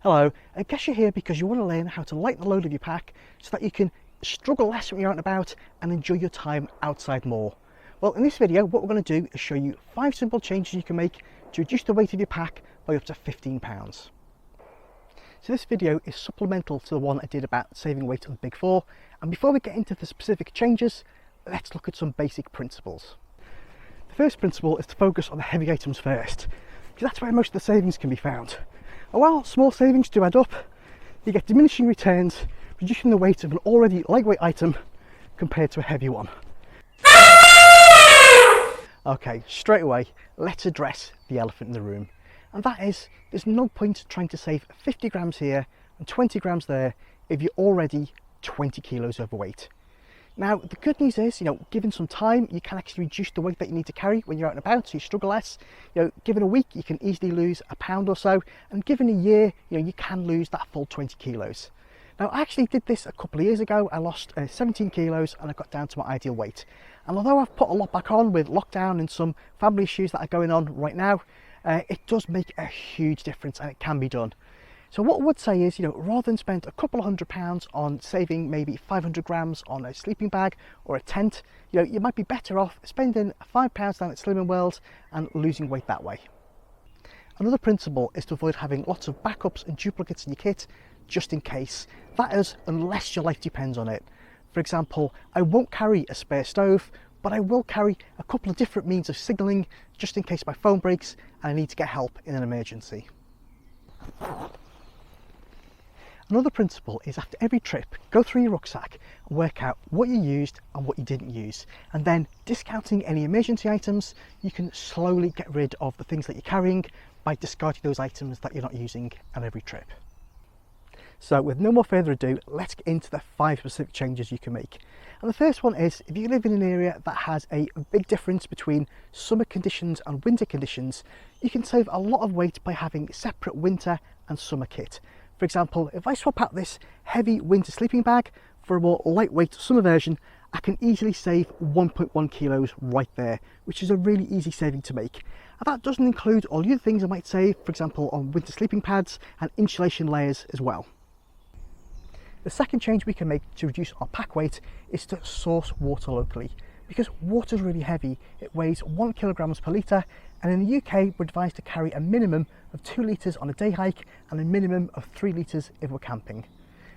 Hello, I guess you're here because you want to learn how to lighten the load of your pack so that you can struggle less when you're out and about and enjoy your time outside more. Well, in this video, what we're going to do is show you 5 simple changes you can make to reduce the weight of your pack by up to 15 pounds. So this video is supplemental to the one I did about saving weight on the Big 4, and before we get into the specific changes, let's look at some basic principles. The first principle is to focus on the heavy items first, because that's where most of the savings can be found. And while small savings do add up, you get diminishing returns, reducing the weight of an already lightweight item compared to a heavy one. Okay, straight away, let's address the elephant in the room. And that is, there's no point trying to save 50 grams here and 20 grams there if you're already 20 kilos overweight. Now, the good news is, given some time, you can actually reduce the weight that you need to carry when you're out and about, so you struggle less. Given a week, you can easily lose a pound or so, and given a year, you can lose that full 20 kilos. Now, I actually did this a couple of years ago. I lost 17 kilos and I got down to my ideal weight. And although I've put a lot back on with lockdown and some family issues that are going on right now, it does make a huge difference and it can be done. So what I would say is, rather than spend a couple of £100 on saving maybe 500 grams on a sleeping bag or a tent, you might be better off spending £5 down at Slimming World and losing weight that way. Another principle is to avoid having lots of backups and duplicates in your kit, just in case. That is, unless your life depends on it. For example, I won't carry a spare stove, but I will carry a couple of different means of signalling, just in case my phone breaks and I need to get help in an emergency. Another principle is after every trip, go through your rucksack and work out what you used and what you didn't use. And then discounting any emergency items, you can slowly get rid of the things that you're carrying by discarding those items that you're not using on every trip. So with no more further ado, let's get into the 5 specific changes you can make. And the first one is, if you live in an area that has a big difference between summer conditions and winter conditions, you can save a lot of weight by having separate winter and summer kit. For example, if I swap out this heavy winter sleeping bag for a more lightweight summer version, I can easily save 1.1 kilos right there, which is a really easy saving to make. And that doesn't include all the other things I might save, for example on winter sleeping pads and insulation layers as well. The second change we can make to reduce our pack weight is to source water locally. Because water is really heavy, it weighs 1 kilograms per litre, and in the UK we're advised to carry a minimum of 2 litres on a day hike and a minimum of 3 litres if we're camping.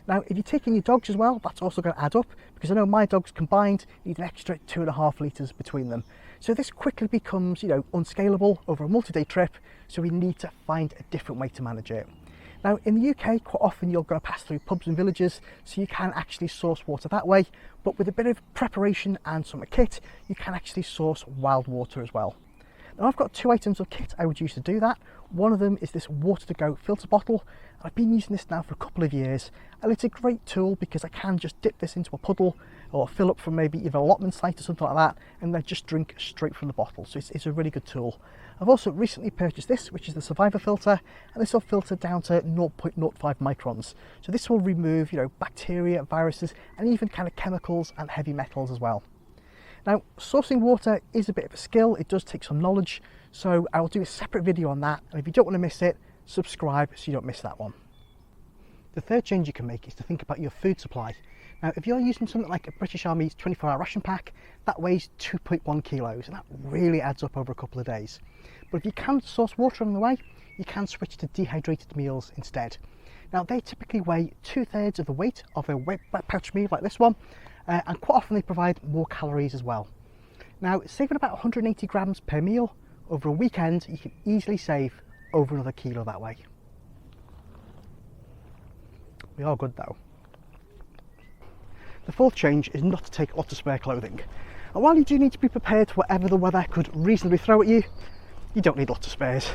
Now, if you're taking your dogs as well, that's also going to add up, because I know my dogs combined need an extra 2.5 litres between them. So this quickly becomes, unscalable over a multi-day trip, so we need to find a different way to manage it. Now, in the UK, quite often you're going to pass through pubs and villages, so you can actually source water that way, but with a bit of preparation and some kit, you can actually source wild water as well. Now, I've got 2 items of kit I would use to do that. One of them is this water to go filter bottle. I've been using this now for a couple of years, and it's a great tool because I can just dip this into a puddle or fill up from maybe either an allotment site or something like that, and then just drink straight from the bottle. So it's a really good tool. I've also recently purchased this, which is the Survivor filter, and this will filter down to 0.05 microns. So this will remove, bacteria, viruses, and even kind of chemicals and heavy metals as well. Now, sourcing water is a bit of a skill. It does take some knowledge, so I'll do a separate video on that, and if you don't want to miss it, subscribe so you don't miss that one. The third change you can make is to think about your food supply. Now, if you're using something like a British Army's 24-hour ration pack, that weighs 2.1 kilos, and that really adds up over a couple of days. But if you can source water on the way, you can switch to dehydrated meals instead. Now, they typically weigh 2/3 of the weight of a wet pouch meal like this one, and quite often they provide more calories as well. Now, saving about 180 grams per meal over a weekend, you can easily save over another kilo that way. We are good though. The fourth change is not to take lots of spare clothing. And while you do need to be prepared for whatever the weather could reasonably throw at you, you don't need lots of spares.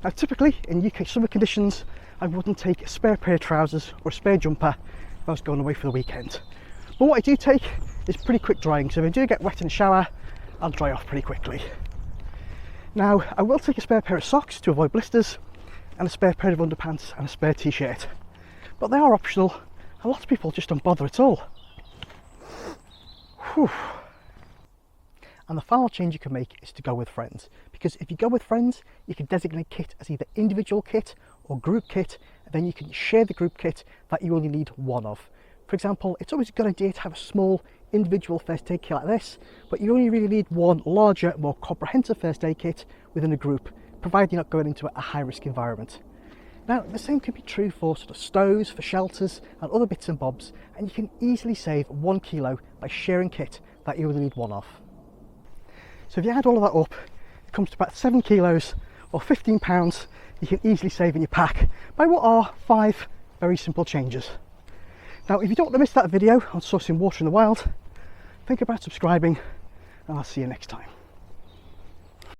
Now, typically in UK summer conditions, I wouldn't take a spare pair of trousers or a spare jumper if I was going away for the weekend. But what I do take is pretty quick drying, so if I do get wet in the shower, I'll dry off pretty quickly. Now, I will take a spare pair of socks to avoid blisters, and a spare pair of underpants and a spare t-shirt. But they are optional, and lots of people just don't bother at all. Whew. And the final change you can make is to go with friends, because if you go with friends, you can designate kit as either individual kit or group kit, then you can share the group kit that you only need one of. For example, it's always a good idea to have a small individual first aid kit like this, but you only really need one larger, more comprehensive first aid kit within a group, provided you're not going into a high risk environment. Now, the same can be true for sort of stoves, for shelters and other bits and bobs, and you can easily save 1 kilo by sharing kit that you only need one of. So if you add all of that up, it comes to about 7 kilos or 15 pounds you can easily save in your pack by what are 5 very simple changes. Now, if you don't want to miss that video on sourcing water in the wild, think about subscribing, and I'll see you next time.